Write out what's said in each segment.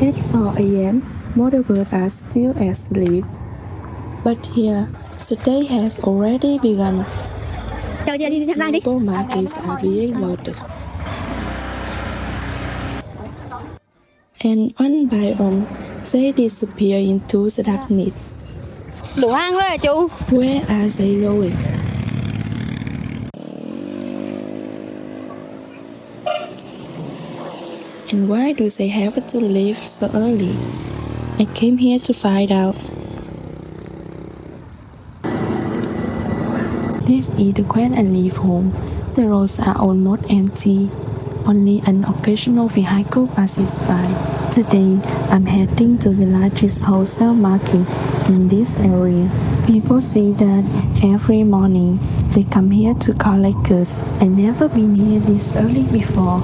At 4 a.m., motorbirds are still asleep. But here, the day has already begun. Supermarkets are being loaded. And one by one, they disappear into the darkness. Đủ hang rồi hả chú? Where are they going? And why do they have to leave so early? I came here to find out. This is the when I leave home. The roads are almost empty. Only an occasional vehicle passes by. Today, I'm heading to the largest wholesale market in this area. People say that every morning they come here to collect goods. I never been here this early before.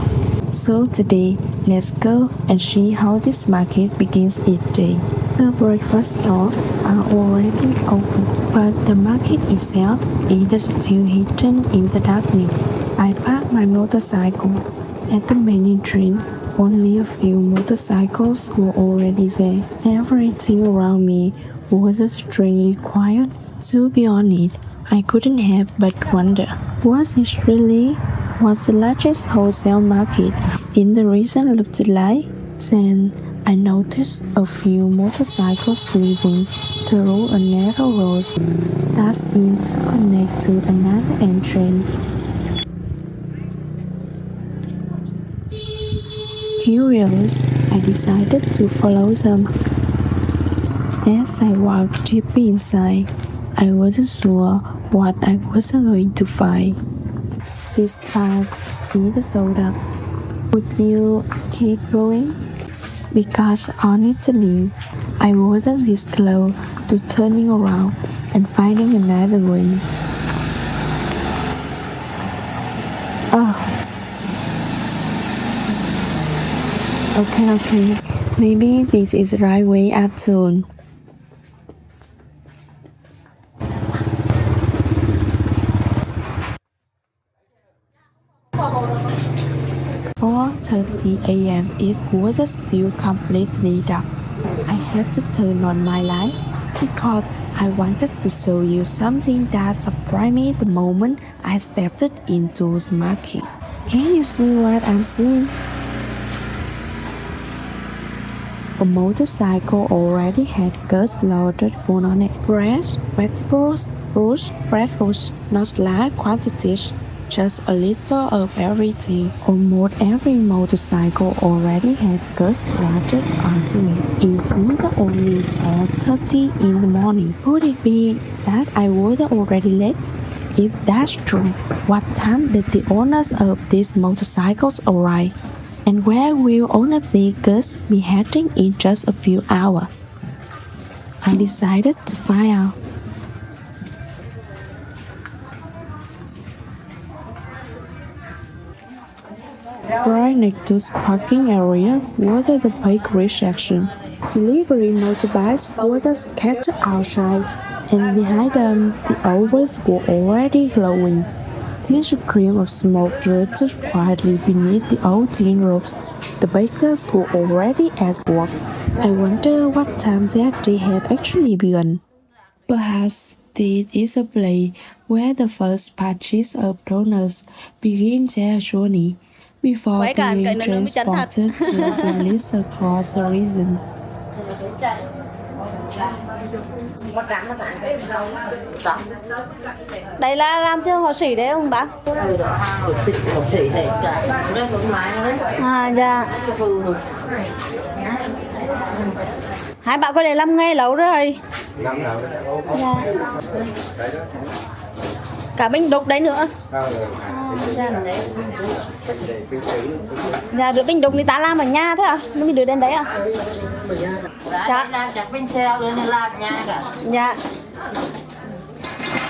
So today, let's go and see how this market begins each day. The breakfast stores are already open, but the market itself is still hidden in the darkness. I park my motorcycle at the main entrance. Only a few motorcycles were already there. Everything around me was extremely quiet. To be honest, I couldn't help but wonder, was it really what the largest wholesale market in the region looked like? Then I noticed a few motorcycles leaving through a narrow road that seemed to connect to another entrance. Curious, I decided to follow them. As I walked deeper inside, I wasn't sure what I was going to find. This part is sold up. Would you keep going? Because honestly, I wasn't this close to turning around and finding another way. Okay. Maybe this is the right way after all. 4:30 a.m. It was still completely dark. I had to turn on my light because I wanted to show you something that surprised me the moment I stepped into the market. Can you see what I'm seeing? A motorcycle already had goods loaded full on it. Bread, vegetables, fruits, fresh foods, not large quantities, just a little of everything. Almost every motorcycle already had goods loaded onto it. It was only 4:30 in the morning. Could it be that I was already late? If that's true, what time did the owners of these motorcycles arrive? And where will all of these goods be heading in just a few hours? I decided to find out. Right next to the parking area was the bakery section. Delivery motorbikes were scattered outside, and behind them, the ovens were already glowing. Thin stream of smoke drifted quietly beneath the old tin roofs. The bakers were already at work. I wonder what time their day had actually begun. Perhaps this is a place where the first batches of donuts begin their journey before being transported to villages across the region. Đây là làm cho họ xỉ đấy không bác? Họ xỉ này cả đây cũng máy đấy. Dạ. Hai bạn có để làm nghề lâu rồi. Dạ. Cả bình đục đấy nữa. Dạ, được bình đục thì ta làm ở nhà thế à? Nó mới đưa đến đấy à? Dạ, làm chắc bình xe rồi nên làm nhà cả. Dạ.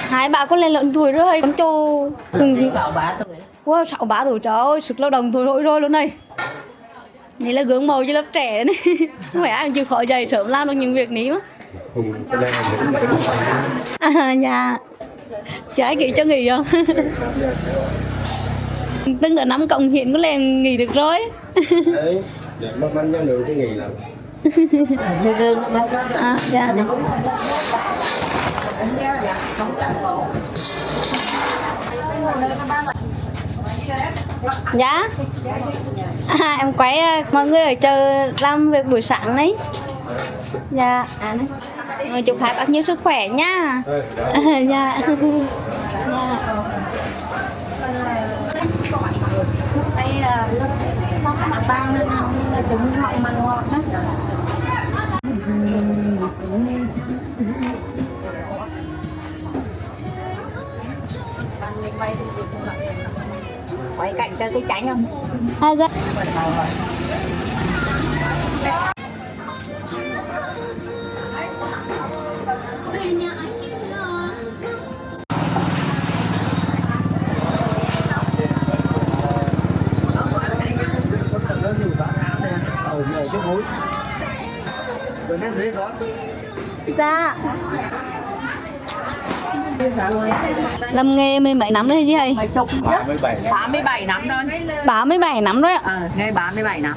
Hai bạn có lên lợn tuổi rồi, con trâu. 63 tuổi. Wow, 63 tuổi, trời ơi, sức lao động thôi lỗi rồi luôn này. Này là gương mẫu cho lớp trẻ này. Không phải ai cũng chịu khó dậy sớm làm được những việc ní mà. Dạ. Trái kỹ cho nghỉ không? Từng đó năm cộng hiện có lẽ nghỉ được rồi. Mâm anh cho được cái gì là Dạ. Dạ. Em quay mọi người ở chờ làm việc buổi sáng đấy. Dạ. Chúc hai bác nhiều sức khỏe nhá. Dạ. Dạ. Đây là món mặt bao nên là trứng ngọt mà ngọt đó. Quay cạnh cho cái tránh không? Dạ. Dạ. Làm nghề mười mấy năm rồi chứ thầy? 37 năm rồi. 37 năm rồi ạ. Nghề 37 năm.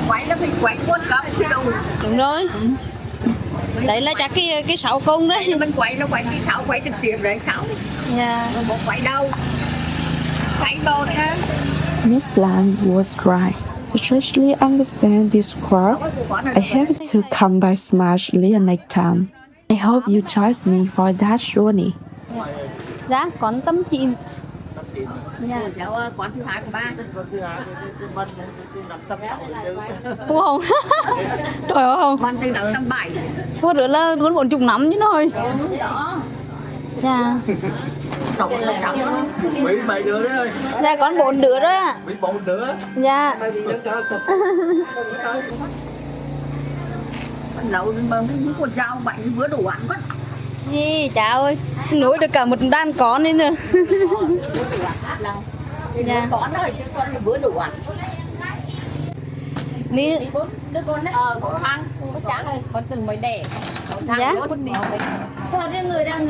Quay là phải quay quân cấp chứ đâu. Đúng rồi. Đấy là chắc cái 6 công đấy. Mình quay nó quay cái 6 quay trực tiếp đấy 6. Dạ. Một quay đâu. Quay đồ nữa. Miss Lan was right. To truly understand this crowd, I have to come by smartly at night time. I hope you choose me for that journey. Dạ, còn tấm chìm. Dạ. Quán thứ hai của ba. Đúng không? Trời ơi không. Quán từ đầu năm 7. Có rửa là vẫn 40 năm chứ thôi. Dạ. bị 7 đứa đấy ơi. Dạ con 4 đứa rồi ạ. Bị 4 đứa. Dạ. Lẩu mà muốn con dao vậy vừa đủ ăn quá. Gì chà ơi, nuôi được cả một đàn con nên nữa. Dạ. Con thôi chứ con thì vừa đủ ăn. Đi Đứa con đấy con ăn con chán rồi con từng mới đẻ. dạ. Thôi đi người đang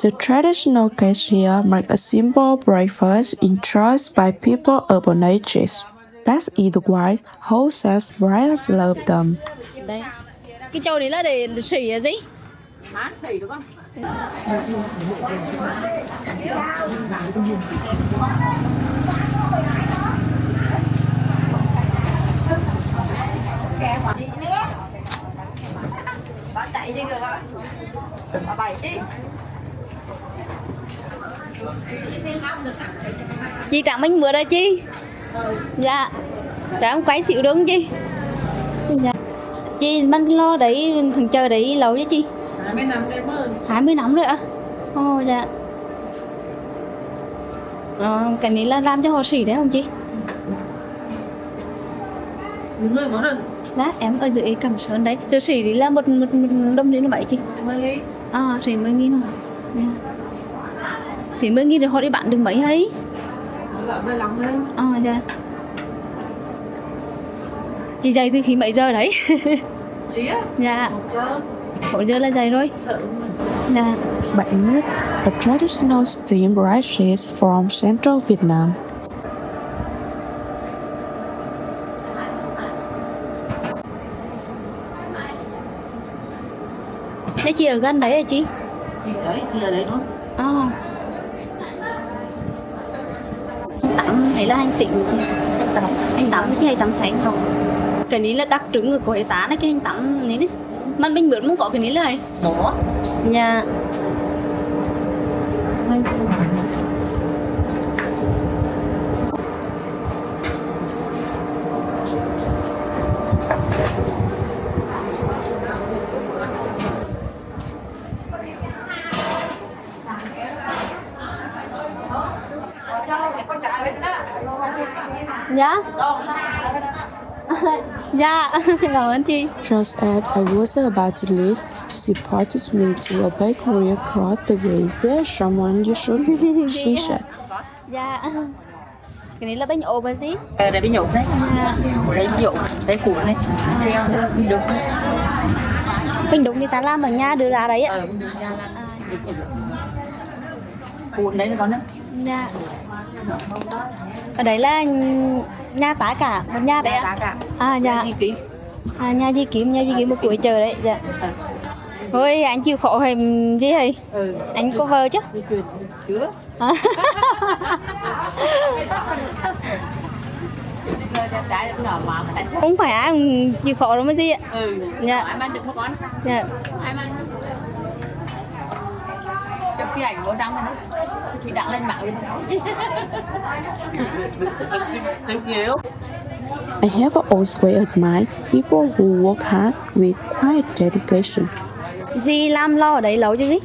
The traditional cake here marks a simple breakfast enjoyed by people of all ages. That's either why wholesale brands love them. Đấy. Cái châu này là để xỉ là gì? Má thầy được không? Bà chạy đi rồi bà. Bà bảy đi. Chị Trạng bánh mưa đây chị. Dạ. Dạ em quấy xịu đúng chị. Dạ. Chị bánh lo đấy thằng chờ đấy lâu chứ chị? 20 năm rồi mà. 20 năm rồi ạ. Ồ dạ. Cái này là làm cho họ xỉ đấy không chị? Người có được. Đó, em ở dưới Cẩm Sơn đấy. Rồi xỉ thì là một đồng đến vậy chị. 10.000. Xỉ 10.000 rồi. Yeah. Thì 10.000 rồi họ đi bán được mấy ấy? 15 thôi. Dạ. Chị dậy từ khi mấy giờ đấy? Chị á? Dạ. 1 giờ là dậy rồi. Dạ. Bánh mứt, a traditional steamed rice dish from central Vietnam. Đấy chị ở gần đấy hả chị? Chị đấy, chị ở đấy thôi. Tắm ấy là hành tịnh chị. Hành tắm chứ hay tắm sánh không? Cái này là đặc trưng của Huế tá này, cái hành tắm này đấy. Mình bình bướm không có cái này là Có. Dạ. Dạ. Dạ, cảm ơn chị. Just as I was about to leave, she pointed me to a bakery across the way. There's someone you should meet, she said. Dạ. Cái này là bánh ốp hả chị? Đây bánh nhộn đấy. Dạ. Đây nhộn, đây cuộn này. Đúng. Bánh đúng thì ta làm ở nhà đưa ra đấy ạ. Cuộn đấy là con đấy. Dạ. Ở đấy là nhà tá cả, một nhà đấy Tá ạ. cả. À dạ. Di ký. À, nhà di kiếm một cuối chờ đấy. Dạ. Thôi anh chịu khổ hình gì hay? Anh có vợ chứ? Chưa. Không phải ai cũng chịu khổ đâu mới gì ạ. Dạ. Ai mang được một con. Dạ. Ai mang. Chụp cái ảnh của đăng lên đó. Thì đăng lên mạng lên. Thank you. I have always admired people who work hard with quiet dedication. Di làm lo ở đấy lâu chứ gì?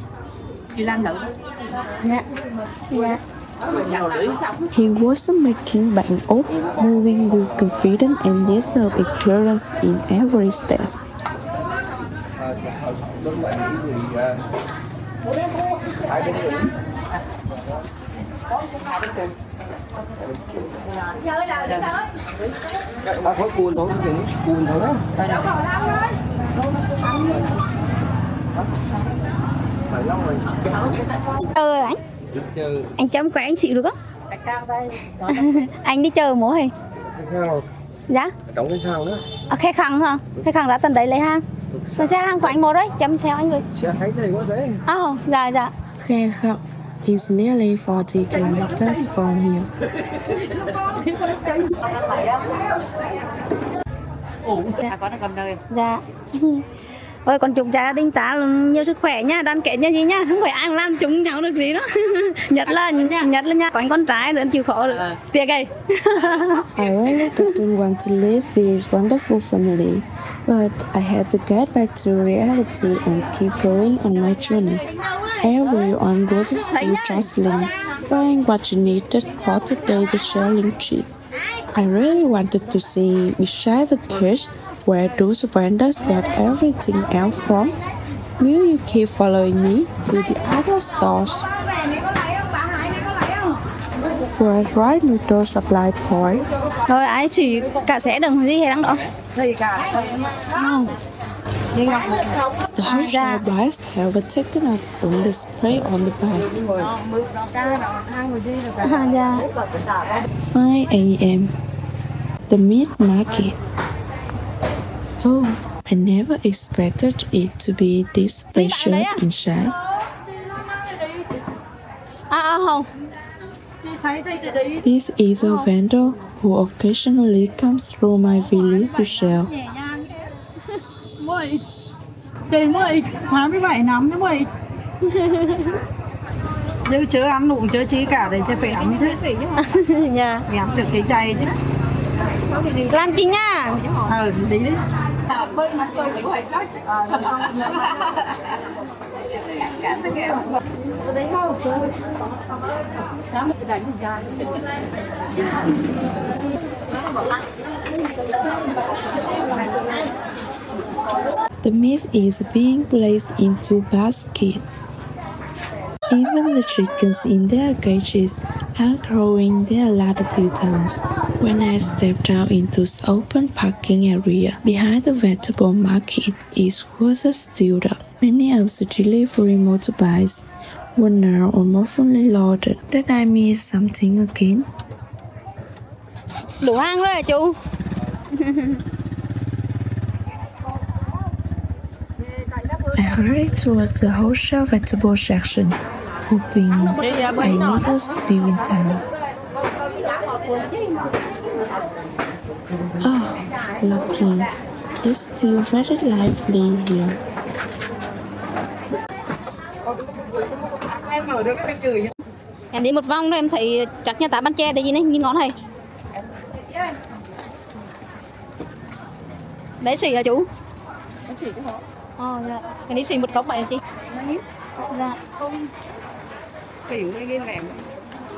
Đi làm nữ. Dạ. Dạ. He wasn't making bang ốc, moving with confidence and deserved experience in every step. Ba khối cuốn thôi, cuốn thôi đó. Phải lâu rồi. Anh chấm quán anh chịu được không? Anh đi chờ mổ hay? Dạ. Trọng cái sao nữa? Khách khăn hả? Khách khăn đã tận đấy lấy hàng. Mình sẽ hàng của anh một đấy, chấm theo anh rồi. Sẽ thấy thế quá thế. Dạ dạ. Khe Khao is nearly 40 kilometers from here. Con nó cầm đời. Dạ. Ôi còn chúc gia đình ta nhiều sức khỏe nha, đoàn kết nha gì nha, không phải ai cũng làm chúng nhau được gì đó. Nhất là nha, có anh con trai nữa chịu khổ được. Tiếc ấy. I really didn't want to leave this wonderful family, but I had to get back to reality and keep going on my journey. Everyone was still jostling, buying what you needed for today the shelling trip. I really wanted to see beside the cage where those vendors got everything else from. Will you keep following me to the other stores? For a right neutral supply point, Rồi ai chỉ cả sẽ đừng gì hay đắng đó. Thì cả. the wholesale buys have taken up on display on the bike. Dạ. 5 a.m. The meat market. Oh, I never expected it to be this special inside. Không. This is a vendor who occasionally comes through my village to sell. Tiền mới ít, 27 năm mới ít. Nếu chớ ăn đủ chớ chí cả đấy chứ phải ăn như thế. Dạ. Phải ăn được cái chay chứ. Làm chi nha. Đi đi. The meat is being placed into baskets. Even the chickens in their cages are growing their lot a few times. When I stepped out into the open parking area behind the vegetable market, it was still up. Many of the delivery motorbikes were now almost fully loaded. Did I miss something again? Đủ hàng rồi hả chú? I hurried towards the wholesale vegetable section, hoping I was still in time. Oh, lucky. It's still very lively here. Em đi một vòng rồi em thấy chắc nhà tá bán chè đây gì này, nhìn ngon này. Đấy xì hả chú? Dạ. Cái này xì một cốc vậy chị? Dạ. Kiểu cái lẻm.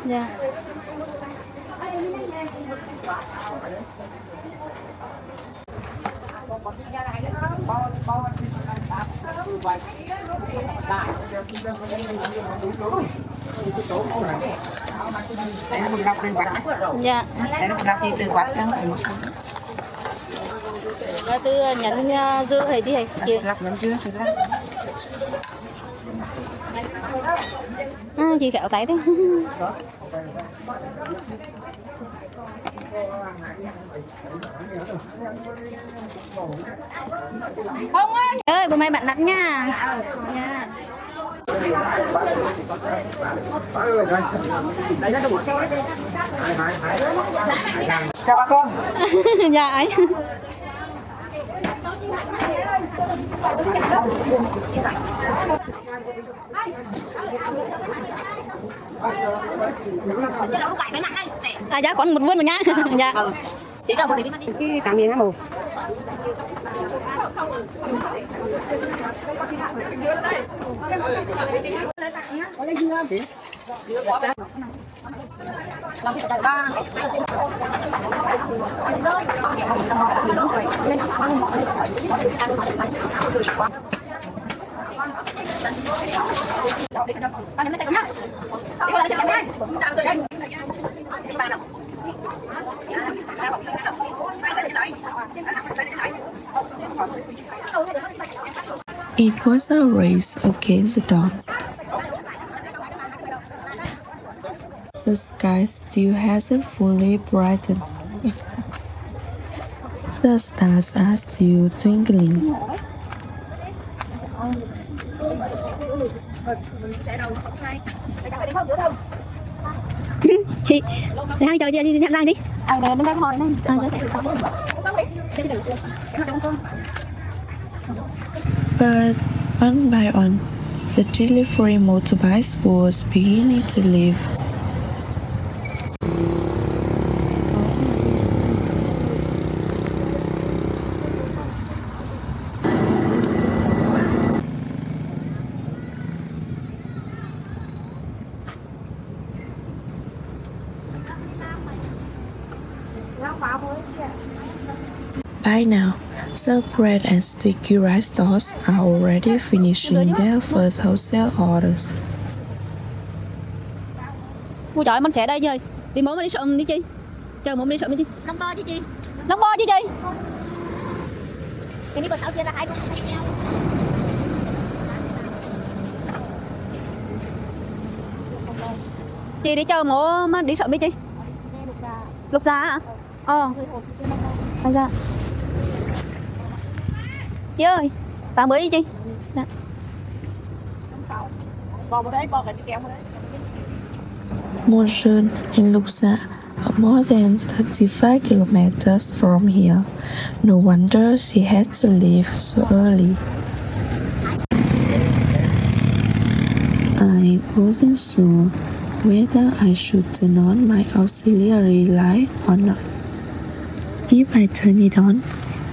Dạ. Đây là một lọc từ quạt. Dạ. Đây là một lọc từ quạt. Là từ nhánh dưa hay gì chị? Lọc nhánh dưa thì ra. chị khéo tay đấy. Ông ơi, bữa mai bạn đặt nha. Dạ. Chào bà con. Dạ ấy. Dạ còn một vườn rồi nha. Dạ. Tí đâu đi đi. Cái tạm biệt hả mù. It was a race against the dawn. The sky still hasn't fully brightened. The stars are still twinkling. Chị, đang chờ chị đi nhận ra đi. Để nó hỏi này. But one by one, the delivery motorbikes was beginning to leave. By now, the bread and sticky rice stores are already finishing their first wholesale orders. Ui trời, mình sẽ đây chơi. Đi mốt mà đi sợm đi chi. Chờ mốt đi sợm đi chi. Long bo chứ chị. Long bo chứ chi. Cái này bữa sau chia ra hai. Chị đi chờ mốt mà đi sợm đi chi. Lục giá hả? Dạ. Chị ơi, tạm bữa đi chị. Dạ. Môn Sơn and Lục Dạ are more than 35 kilometers from here. No wonder she had to leave so early. I wasn't sure whether I should turn on my auxiliary light or not. If I turn it on,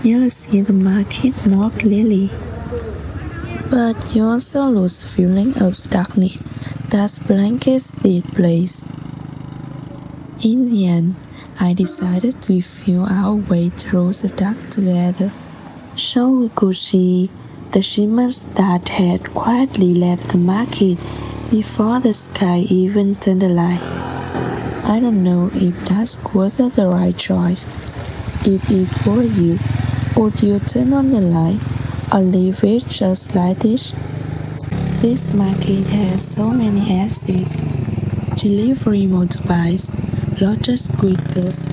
you'll see the market more clearly. But you also lose feeling of the darkness that blankets the place. In the end, I decided to feel our way through the dark together. So we could see the shipments that had quietly left the market before the sky even turned the light. I don't know if that was the right choice. If it were you, would you turn on the light or leave it just like this? This market has so many exits. Delivery motorbikes, lotus scooters,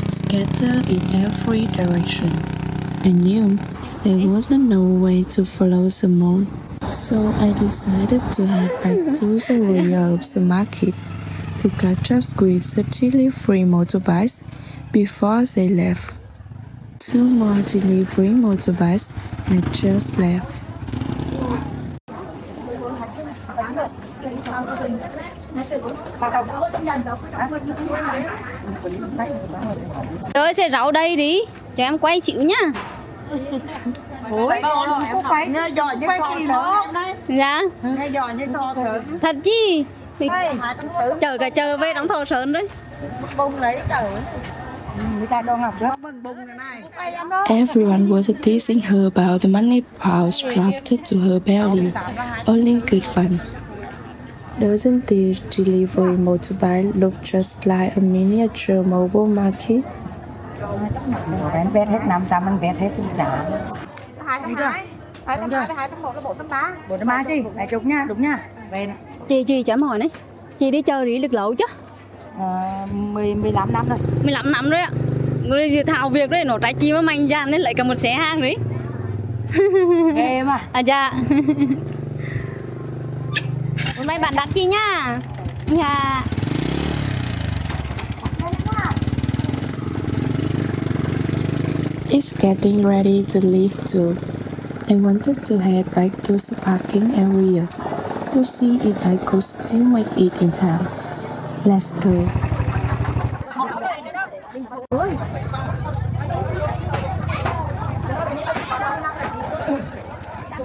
scattered in every direction. I knew there wasn't no way to follow the moon, so I decided to head back to the rear of the market to catch up with the delivery motorbikes before they left. Two more delivery motorbikes had just left. Ơi, xe rau đây đi, cho em quay chịu nhá. Ủa, cô phải nghe giỏi như kho sớm đấy. Dạ. Nghe giỏi như kho sớm. Thật chi. Chờ cả chờ về đóng thổ sơn đấy. Bung lấy trời. Người ta đang học đó. Bung này này. Everyone was teasing her about the money pouch strapped to her belly. Only good fun. Doesn't the delivery motorbike look just like a miniature mobile market? Em vét hết 500, anh vét hết cũng trả. 282 là 483. 483 chứ, 20 nha, đúng nha. Về nè. Chị cho em hỏi này. Chị đi chơi đi được lâu chứ? 15 năm rồi. 15 năm rồi ạ. Người thảo việc đấy, nó trái chi mà mạnh dạn nên lấy cả một xe hàng đấy. Ghê mà. À dạ. Hôm nay bạn đặt chi nhá. Dạ. It's getting ready to leave too. I wanted to head back to the parking area to see if I could still make it in time. Let's go.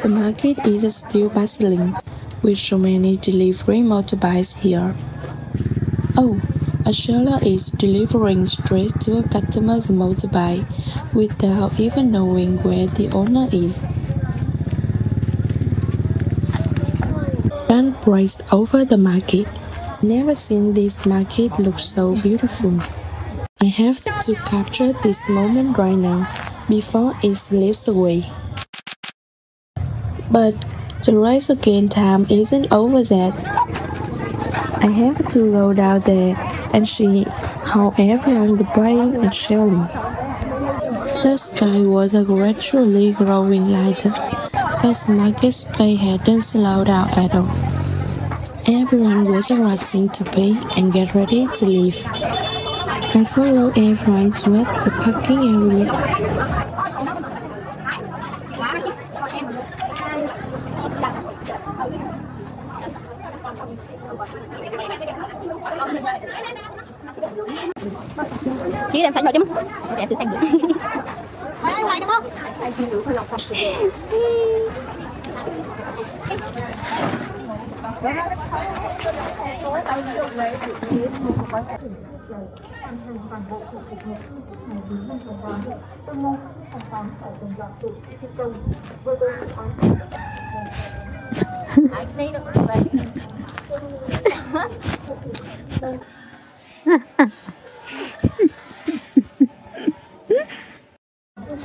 The market is still bustling, with so many delivery motorbikes here. Oh, a seller is delivering straight to a customer's motorbike without even knowing where the owner is. Sun breaks over the market. Never seen this market look so beautiful. I have to capture this moment right now before it slips away. But the race against time isn't over yet. I have to go down there and see how everyone is buying and selling. The sky was gradually growing lighter, but the market space hadn't slowed down at all. Everyone was rushing to pay and get ready to leave. I followed everyone to the parking area. Chị làm sẵn rồi chứ? Để em thử xem được.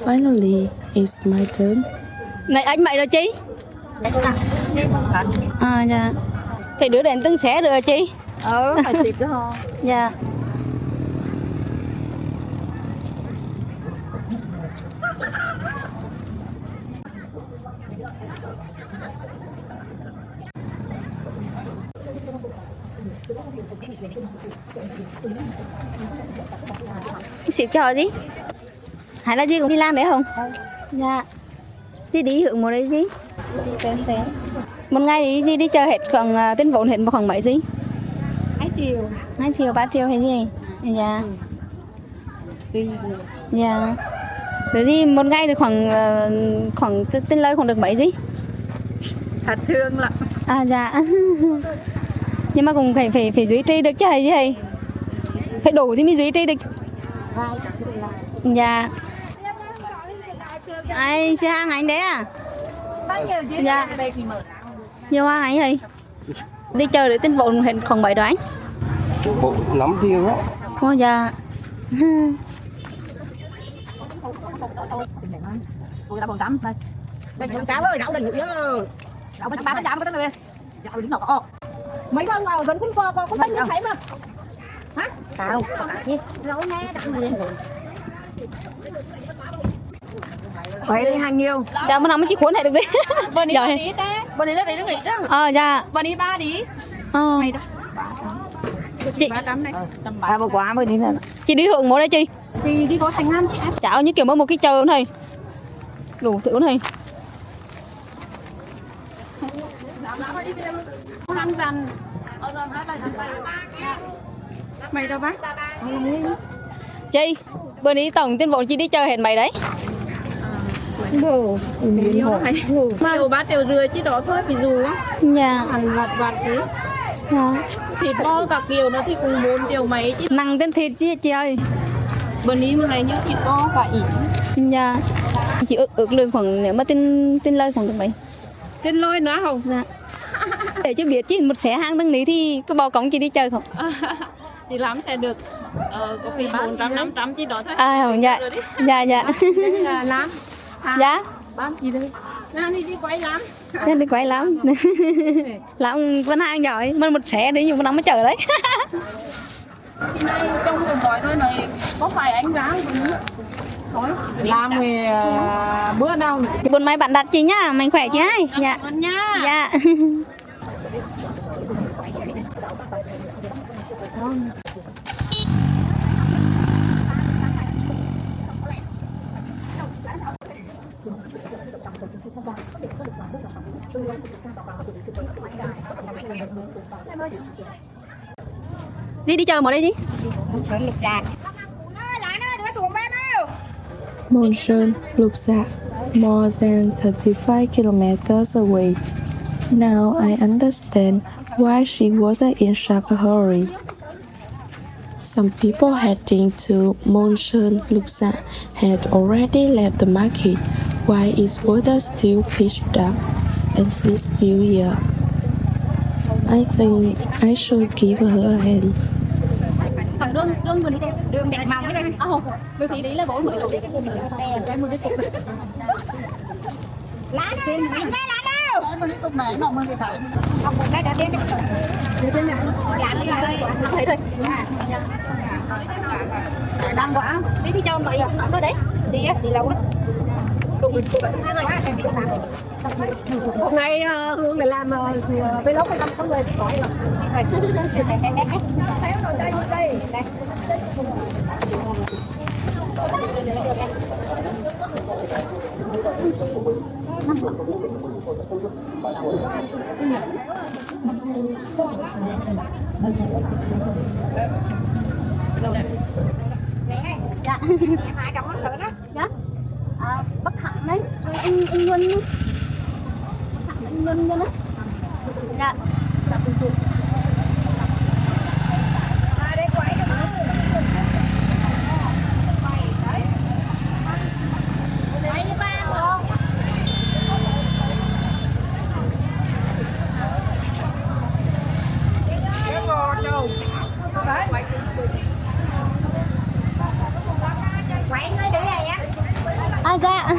Finally, it's my turn. Này anh mày rồi chị? À dạ. Thì đưa đến từng xe rồi chị? Phải xịt chứ không? Dạ. Xịt cho gì? Hay là gì cũng đi làm đấy không? Dạ. Đi hưởng một đấy gì? Một ngày đi chơi hết khoảng tiền vốn hết khoảng mấy gì? 2 triệu. 2 triệu, 3 triệu hay gì? Dạ. Dạ. Thế thì một ngày được khoảng tiền lời khoảng được mấy gì? Thật thương lắm. À dạ. Nhưng mà cũng phải duy trì được chứ hay gì? Phải đủ thì mới duy trì được. Dạ. Ai xe hàng anh đấy à? Bao nhiêu chứ? Dạ. Nhiều hàng anh ơi. Đi chơi để tính vốn hiện khoảng 7 đó anh. Bộ 5 triệu á. Ồ dạ. Tôi đã 400 đây. Đây chúng cháu ơi, đậu đừng nữa. Đậu 300 cái đó này. Đậu đừng nọ. Mấy con vào gần con có tính như thế mà. Hả? Cao. Rồi nghe đặt lên. Vậy đi hàng nhiêu? Dạ bữa nào mới chỉ cuốn lại được đi. Bên đi ta. Bên đi nó đi nó nghỉ đó. Dạ. Bên đi 3 đi. Mày đó. Chị 300 này. Một quả mới đi nữa. Chị đi hưởng một đây chị. Thì đi có thành ăn chị. Chảo như kiểu một cái chờ này. Đủ thứ này. Ăn rằn. Mày đâu bác? Chị, bữa đi tổng tiền vốn chị đi chơi hết mày đấy. Nhiều đó mày. Triệu 3 triệu rưỡi chứ đó thôi, ví dụ á. Dạ. Ăn vặt chứ. Dạ. Thịt bo cả kiểu nó thì cùng 4 triệu mấy chứ. Năng tên thịt chứ chị ơi. Bên đi một này như thịt bo quả ỉ. Dạ. Chị ước lượng khoảng nếu mà tin lời khoảng được mấy? Tên lôi nữa không? Dạ. Để cho biết chứ một xe hàng tăng lý thì có bao cổng chị đi chơi không? Chị làm sẽ được có khi 400 500 chứ đó thôi. À dạ. Dạ dạ. Là làm. Dạ. Bán gì đây? đi quay lắm. Đi quay lắm. Làm vẫn hàng giỏi, mà một xe đi nhưng mà nóng mới chờ đấy. Khi nay trong cuộc gọi thôi này có phải anh ráng thôi. Làm thì bữa nào Buồn may bạn đặt chị nhá, mạnh khỏe chị hai. Dạ. nha. Dạ. Di đi chờ một đây đi. Monson looks at more than 35 kilometers away. Now I understand why she wasn't in such a hurry. Some people heading to Monson Lupsa had already left the market, while it was still pitch dark, and she's still here. I think I should give her a hand. Đường vừa đi theo. Đường đẹp màu cái đây. Vì thì đi là 40 độ. Lá nó anh ra lá đâu. Em mới tục này nó mới phải. Không đây đã đến. Thấy thôi. Đang quá. Đi chờ mọi người nói đấy. Đi lâu đó. Hôm nay Hương này làm vlog 15 người khỏi rồi. Dạ. Hai đồng nó đó. Dạ. Bất hạnh đấy. Anh Luân. Anh Luân luôn á. Dạ. Quậy ngươi đi này á. Dạ.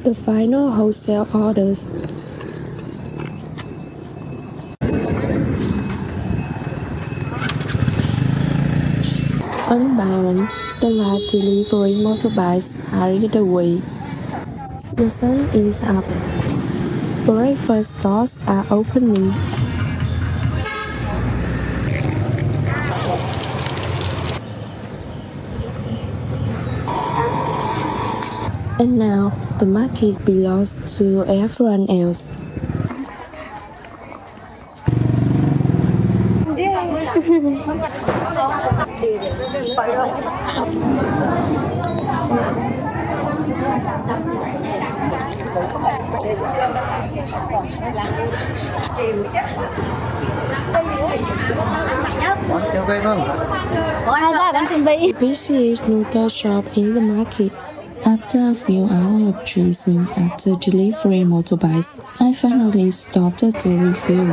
The final wholesale orders. One by one, the large delivery motorbikes hurried away. The sun is up. Breakfast stores are opening. And now, the market belongs to everyone else. Busy noodle shop in the market. After a few hours of chasing after delivery motorbikes, I finally stopped to refill.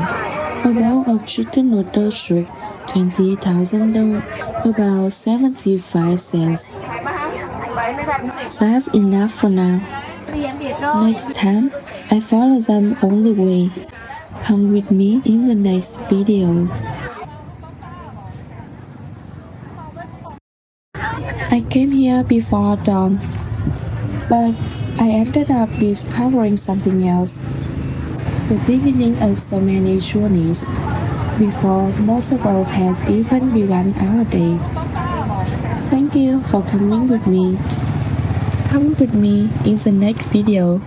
A bowl of chicken noodle soup, 20,000 dong, about 75 cents. That's enough for now. Next time, I follow them all the way. Come with me in the next video. I came here before dawn, but I ended up discovering something else. the beginning of so many journeys, before most of us have even begun our day. Thank you for coming with me. Come with me in the next video.